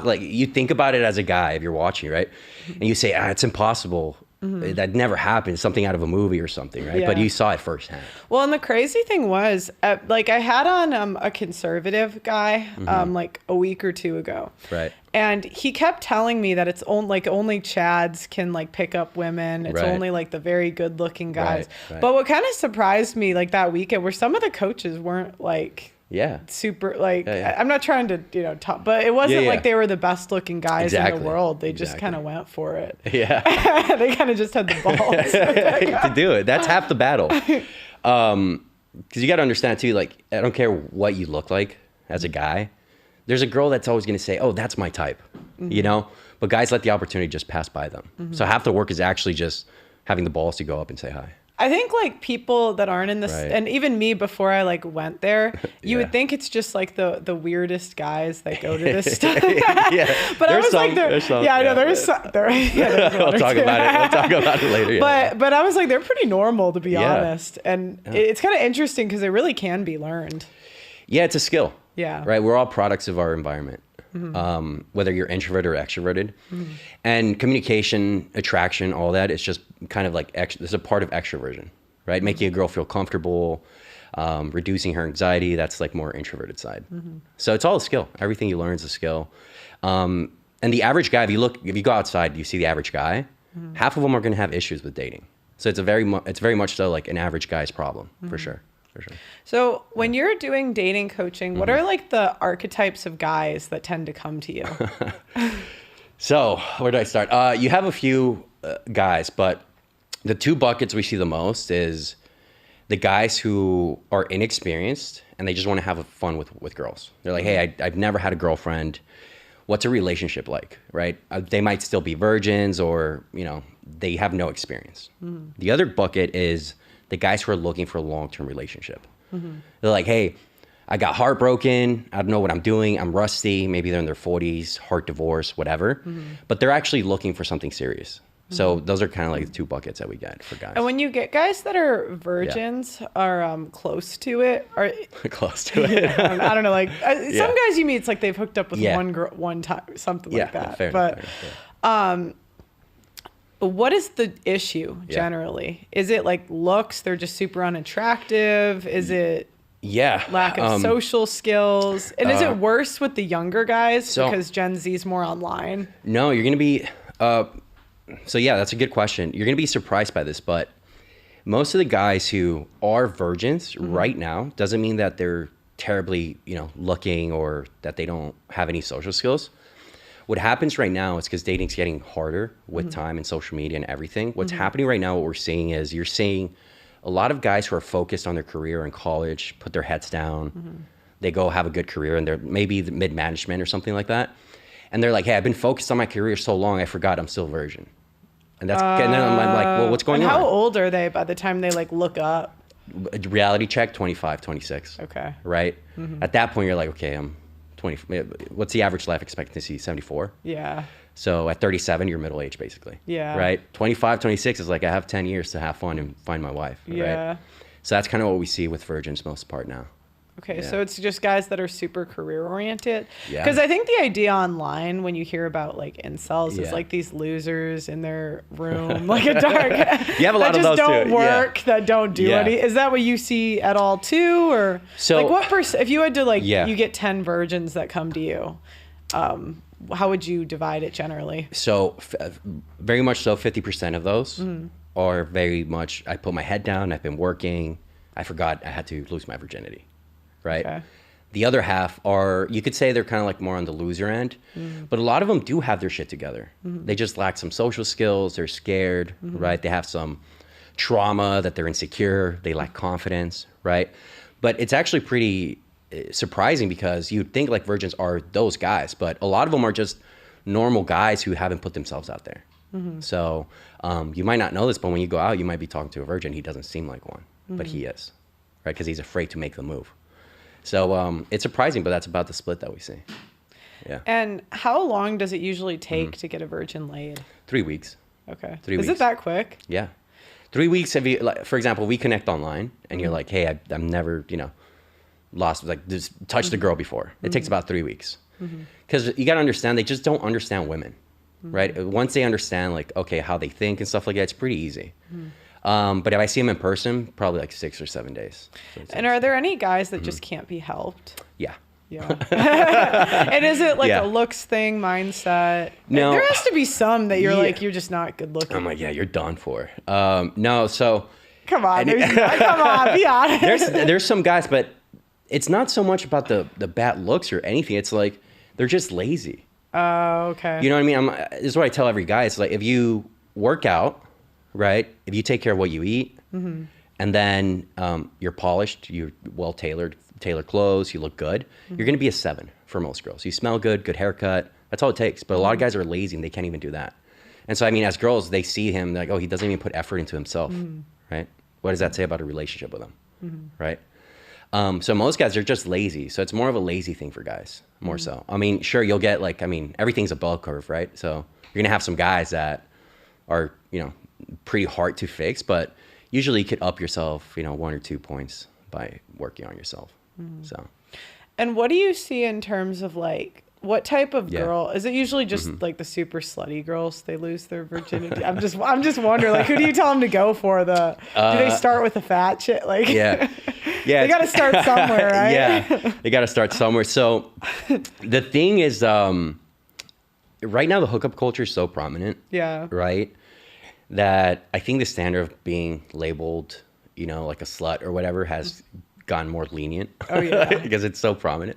Like, you think about it as a guy, if you're watching, right? And you say, it's impossible. That never happened. Something out of a movie or something, right? But you saw it firsthand. Well, and the crazy thing was, like, I had on a conservative guy like a week or two ago. Right. And he kept telling me that it's only Chads can like pick up women. It's only like the very good looking guys. Right. But what kind of surprised me like that weekend were some of the coaches weren't like super like I'm not trying to talk, but it wasn't like they were the best looking guys in the world. They just kind of went for it. Yeah. They kind of just had the balls to do it. That's half the battle. Because you got to understand too, like, I don't care what you look like as a guy. There's a girl that's always going to say, oh, that's my type, but guys let the opportunity just pass by them. So half the work is actually just having the balls to go up and say hi. I think like people that aren't in this, and even me before I like went there, you would think it's just like the weirdest guys that go to this stuff. But I was like, there's some. We'll talk about it later. But I was like, they're pretty normal, to be honest, and it's kind of interesting because it really can be learned. Yeah, it's a skill. Yeah. Right. We're all products of our environment. Whether you're introverted or extroverted, and communication, attraction, all that, it's just kind of like it's a part of extroversion, right? Making a girl feel comfortable, reducing her anxiety. That's like more introverted side. So it's all a skill. Everything you learn is a skill. And the average guy, if you go outside, you see the average guy, half of them are going to have issues with dating. So it's very much so like an average guy's problem for sure. So when you're doing dating coaching, what are like the archetypes of guys that tend to come to you? So where do I start? You have a few guys, but the two buckets we see the most is the guys who are inexperienced and they just want to have fun with girls. They're like, hey, I've never had a girlfriend. What's a relationship like, right? They might still be virgins or, they have no experience. The other bucket is the guys who are looking for a long-term relationship. They're like, hey, I got heartbroken. I don't know what I'm doing. I'm rusty. Maybe they're in their 40s, heart divorce, whatever. But they're actually looking for something serious. So those are kind of like the two buckets that we get for guys. And when you get guys that are virgins are close to it, or close to it. I don't know, like some guys you meet, it's like they've hooked up with one girl one time, something like that. Fair but enough. What is the issue generally? Is it like looks? They're just super unattractive? Is it lack of social skills? And is it worse with the younger guys because Gen Z is more online? No, you're going to be... that's a good question. You're going to be surprised by this, but most of the guys who are virgins right now doesn't mean that they're terribly, looking or that they don't have any social skills. What happens right now is because dating's getting harder with time and social media and everything. What's happening right now, what we're seeing is you're seeing a lot of guys who are focused on their career in college, put their heads down. They go have a good career and they're maybe the mid-management or something like that. And they're like, hey, I've been focused on my career so long, I forgot I'm still a virgin. And then I'm like, well, what's going on? How old are they by the time they like look up? Reality check, 25, 26. Okay. Right? At that point, you're like, okay, I'm 20. What's the average life expectancy? 74? Yeah. So at 37, you're middle age, basically. Yeah. Right? 25, 26 is like, I have 10 years to have fun and find my wife. Yeah. Right? So that's kind of what we see with virgins most part now. Okay, so it's just guys that are super career oriented. Yeah. Because I think the idea online when you hear about like incels is like these losers in their room, like a dark. You have a lot of those that just don't too. work, that don't do any. Is that what you see at all too, or so like what if you had to like you get 10 virgins that come to you, how would you divide it generally? So very much so, 50% of those are very much. I put my head down. I've been working. I forgot I had to lose my virginity. Right. Okay. The other half are, you could say they're kind of like more on the loser end, but a lot of them do have their shit together. They just lack some social skills. They're scared, right? They have some trauma that they're insecure. They lack confidence, right? But it's actually pretty surprising because you'd think like virgins are those guys, but a lot of them are just normal guys who haven't put themselves out there. So you might not know this, but when you go out, you might be talking to a virgin. He doesn't seem like one, but he is, right? Because he's afraid to make the move. So it's surprising, but that's about the split that we see. Yeah. And how long does it usually take to get a virgin laid? 3 weeks. Okay. 3 weeks. Is it that quick? Yeah. 3 weeks. If you, like, for example, we connect online and you're like, hey, I'm never, lost, like just touched a girl before. It takes about 3 weeks. Because you got to understand, they just don't understand women, right? Once they understand, like, okay, how they think and stuff like that, it's pretty easy. But if I see them in person, probably like 6 or 7 days. And are there any guys that just can't be helped? Yeah. Yeah. And is it like a looks thing, mindset? No. There has to be some that you're like, you're just not good looking. I'm like, yeah, you're done for. No, so. Come on, come on, be honest. There's some guys, but it's not so much about the bad looks or anything. It's like, they're just lazy. Oh, okay. You know what I mean? This is what I tell every guy. It's like, if you work out, right? If you take care of what you eat, and then you're polished, you're well tailored clothes, you look good, you're going to be a 7 for most girls. You smell good, good haircut. That's all it takes. But a lot of guys are lazy and they can't even do that. And so, I mean, as girls, they see him like, oh, he doesn't even put effort into himself, right? What does that say about a relationship with him, right? So most guys are just lazy. So it's more of a lazy thing for guys, more so. I mean, sure, you'll get like, I mean, everything's a bell curve, right? So you're going to have some guys that are, you know, pretty hard to fix, but usually you could up yourself, you know, 1 or 2 points by working on yourself. So. And what do you see in terms of like, what type of girl is it? Usually just like the super slutty girls, they lose their virginity. I'm just wondering, like, who do you tell them to go for? Do they start with the fat shit? Like, yeah, they got to start somewhere, right? Yeah, they got to start somewhere. So the thing is, right now the hookup culture is so prominent. Yeah. Right. That I think the standard of being labeled, you know, like a slut or whatever has gotten more lenient. Oh yeah. Because it's so prominent.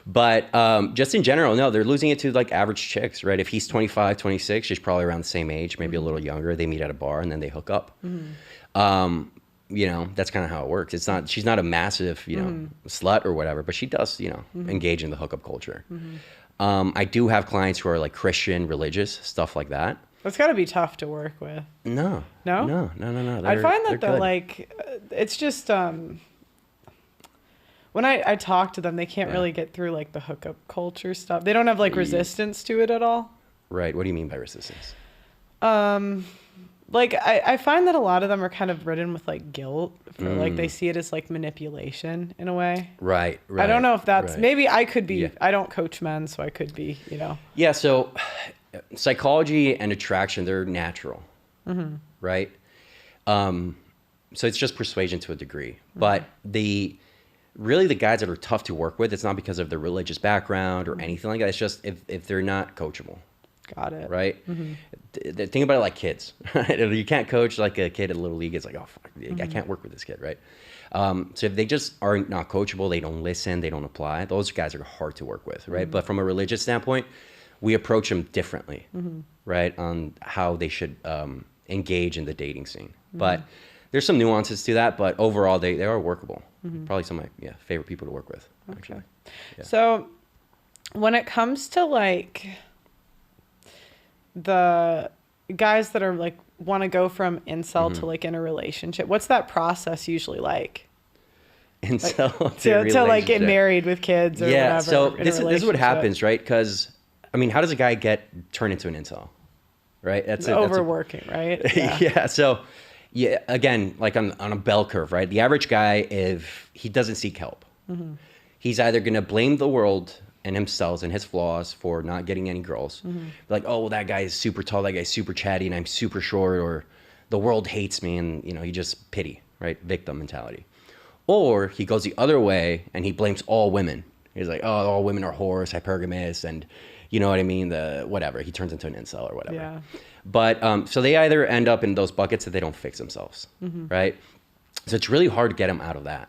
But just in general, no, they're losing it to like average chicks, right? If he's 25, 26, she's probably around the same age, maybe a little younger. They meet at a bar and then they hook up. You know, that's kind of how it works. She's not a massive, you know, slut or whatever, but she does, you know, engage in the hookup culture. I do have clients who are like Christian, religious, stuff like that. That's got to be tough to work with. No. I find that they're like, it's just, when I talk to them, they can't really get through like the hookup culture stuff. They don't have like resistance to it at all. Right. What do you mean by resistance? Like I find that a lot of them are kind of ridden with like guilt for like they see it as like manipulation in a way. Right. I don't know if that's maybe I could be. I don't coach men, so I could be. You know. Yeah. So psychology and attraction, they're natural, right? So it's just persuasion to a degree, but really the guys that are tough to work with, it's not because of their religious background or anything like that. It's just if they're not coachable. Got it. Right? Think about it like kids. You can't coach like a kid at Little League. It's like, oh, fuck, I can't work with this kid, right? So if they just are not coachable, they don't listen, they don't apply, those guys are hard to work with, right? But from a religious standpoint, we approach them differently, right? On how they should engage in the dating scene. But there's some nuances to that, but overall they are workable. Probably some of my favorite people to work with, actually. Yeah. So when it comes to like the guys that are like want to go from incel to like in a relationship, what's that process usually like? Incel like, to like get married with kids or whatever. So this is what happens, right? Because I mean, how does a guy turn into an incel? Right? That's overworking, right? Yeah. So yeah, again, like on a bell curve, right? The average guy, if he doesn't seek help, he's either going to blame the world and himself and his flaws for not getting any girls. Like, oh, well, that guy is super tall, that guy's super chatty, and I'm super short, or the world hates me, and, you know, he just pity, right? Victim mentality. Or he goes the other way and he blames all women. He's like, oh, all women are whores, hypergamous, and you know what I mean? Whatever. He turns into an incel or whatever. Yeah. But so they either end up in those buckets that they don't fix themselves, right? So it's really hard to get them out of that.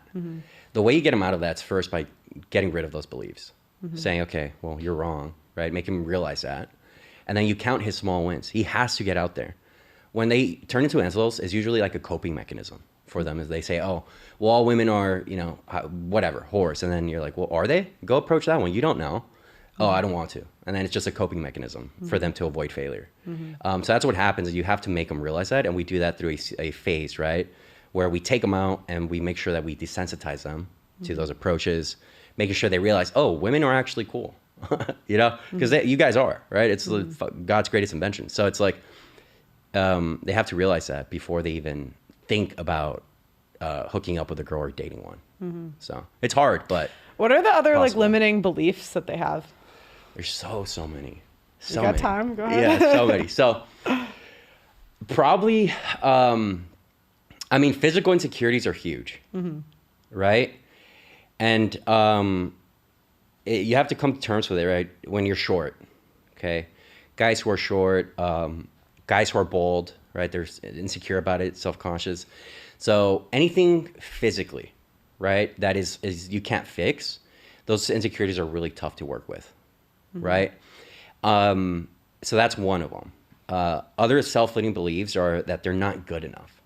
The way you get them out of that is first by getting rid of those beliefs. Saying, okay, well, you're wrong, right? Make him realize that. And then you count his small wins. He has to get out there. When they turn into incels, it's usually like a coping mechanism for them, as they say, oh, well, all women are, you know, whatever, whores. And then you're like, well, are they? Go approach that one. You don't know. Oh, I don't want to. And then it's just a coping mechanism for them to avoid failure. So that's what happens, is you have to make them realize that. And we do that through a phase, right? Where we take them out and we make sure that we desensitize them to those approaches, making sure they realize, oh, women are actually cool, you know, because you guys are, right? It's God's greatest invention. So it's like they have to realize that before they even think about hooking up with a girl or dating one. So it's hard, but what are the other possible, like limiting beliefs that they have? There's so many. So you got many. Time? Go ahead. Yeah, so many. So probably, I mean, physical insecurities are huge, right? And you have to come to terms with it, right? When you're short, okay? Guys who are short, guys who are bold, right? They're insecure about it, self-conscious. So anything physically, right, that is you can't fix, those insecurities are really tough to work with, right? So that's one of them. Other self-limiting beliefs are that they're not good enough,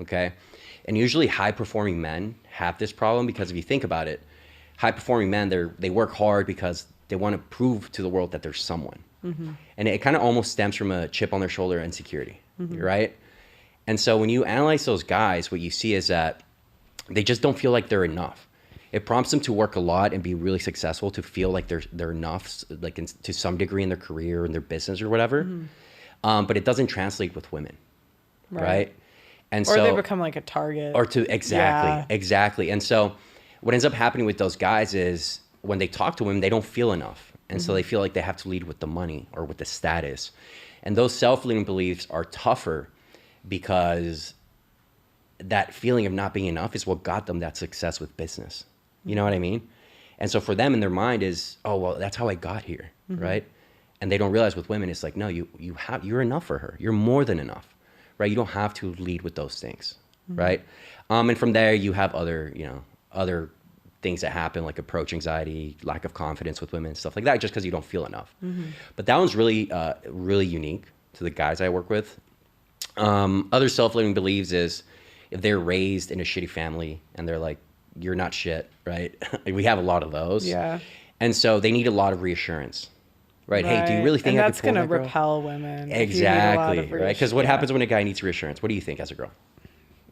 okay? And usually high-performing men have this problem because if you think about it, high-performing men, they work hard because they want to prove to the world that they're someone. And it kind of almost stems from a chip on their shoulder insecurity, right? And so when you analyze those guys, what you see is that they just don't feel like they're enough. It prompts them to work a lot and be really successful to feel like they're enough, like to some degree in their career and their business or whatever. But it doesn't translate with women, right? And or they become like a target. Or to exactly. And so what ends up happening with those guys is when they talk to women, they don't feel enough. And so they feel like they have to lead with the money or with the status. And those self-limiting beliefs are tougher because that feeling of not being enough is what got them that success with business. You know what I mean? And so for them in their mind is, oh, well, that's how I got here, right? And they don't realize with women, it's like, no, you're enough for her. You're more than enough, right? You don't have to lead with those things, right? And from there, you have other things that happen like approach anxiety, lack of confidence with women, stuff like that, just because you don't feel enough. But that one's really, really unique to the guys I work with. Other self-limiting beliefs is if they're raised in a shitty family and they're like, you're not shit, right? We have a lot of those. Yeah. And so they need a lot of reassurance, right? Hey, do you really think and I that's could pull going to that girl? repel women. Exactly, right? Because what happens when a guy needs reassurance? What do you think as a girl?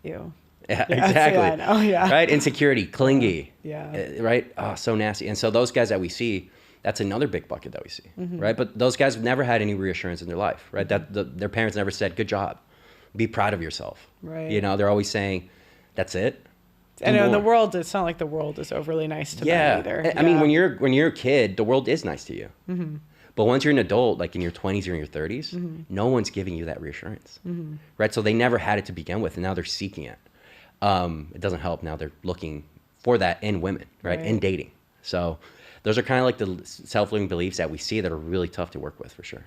You. Yeah, exactly. I know, yeah. Right? Insecurity, clingy. Yeah. Right? Oh, so nasty. And so those guys that we see, that's another big bucket that we see, right? But those guys have never had any reassurance in their life, right? Their parents never said, good job. Be proud of yourself. Right. You know, they're always saying, that's it. And in the world, it's not like the world is overly nice to them either. I mean, when you're a kid, the world is nice to you. But once you're an adult, like in your 20s or in your 30s, no one's giving you that reassurance, right? So they never had it to begin with, and now they're seeking it. It doesn't help. Now they're looking for that in women, right? In dating. So those are kind of like the self-limiting beliefs that we see that are really tough to work with for sure.